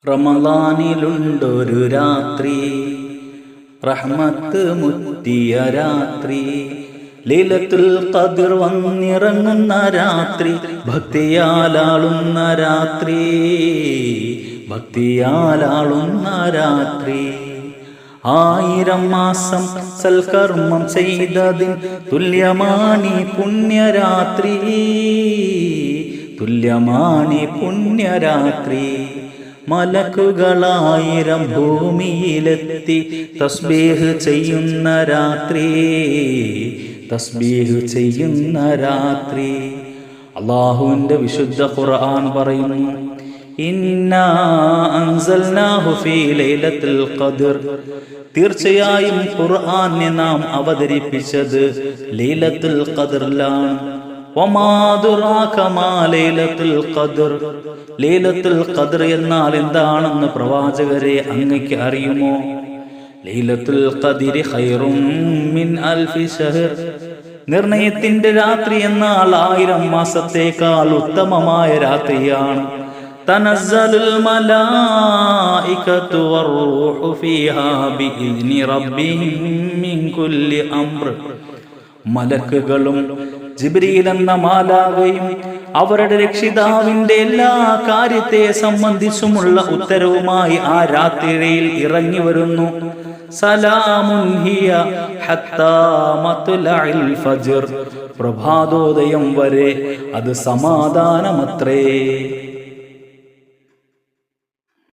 റമളാനിലുണ്ടൊരു രാത്രി, റഹ്മത്ത് മുറ്റിയ രാത്രി, ലൈലത്തുൽ ഖദ്ർ വന്നിറങ്ങുന്ന രാത്രി, ഭക്തിയാലാളുന്ന രാത്രി, ഭക്തിയാലാളുന്ന രാത്രി. 1000 മാസം സൽക്കർമ്മം ചെയ്തതിൻ തുല്യമാണി പുണ്യരാത്രി, തുല്യമാണി പുണ്യരാത്രി. മലക്കുകളായിരം ഭൂമിയിലെത്തി തസ്ബീഹ് ചെയ്യുന്ന രാത്രി, തസ്ബീഹ് ചെയ്യുന്ന രാത്രി. അല്ലാഹുവിന്റെ വിശുദ്ധ ഖുർആൻ പറയുന്നു, ഇന്നാ അൻസൽനാഹു ഫീ ലൈലത്തുൽ ഖദ്ർ, തീർച്ചയായും ഖുർആനെ നാം അവതരിപ്പിച്ചത് ലൈലത്തുൽ ഖദ്റിലാണ്. വമാ അദ്റാക മാ ലൈലത്തുൽ ഖദ്ർ, ലൈലത്തുൽ ഖദ്ർ എന്നാൽ എന്താണെന്ന് പ്രവാചകരെ അങ്ങയ്ക്ക് അറിയുമോ? ലൈലത്തുൽ ഖദ്രി ഖൈറും മിൻ അൽഫി ശഹർ, നിർണയത്തിന്റെ രാത്രി എന്നാൽ 1000 മാസത്തേക്കാൾ ഉത്തമമായ രാത്രിയാണ്. തനസ്സലുൽ മലായികതു വറൂഹു ഫീഹാ ബിഇദ്നി റബ്ബിഹിം മിൻ കുല്ലി അംർ, മലക്കുകളും ജിബ്രീൽ എന്ന മാലാഖയും അവരുടെ രക്ഷിതാവിന്റെ എല്ലാ കാര്യത്തെ സംബന്ധിച്ചുമുള്ള ഉത്തരവുമായി ആ രാത്രിയിൽ ഇറങ്ങി വരുന്നു. സലാമുൻ ഹിയ ഹത്താ മത്ലഇൽ ഫജ്ർ, പ്രഭാതോദയം വരെ അത് സമാധാനമത്രേ.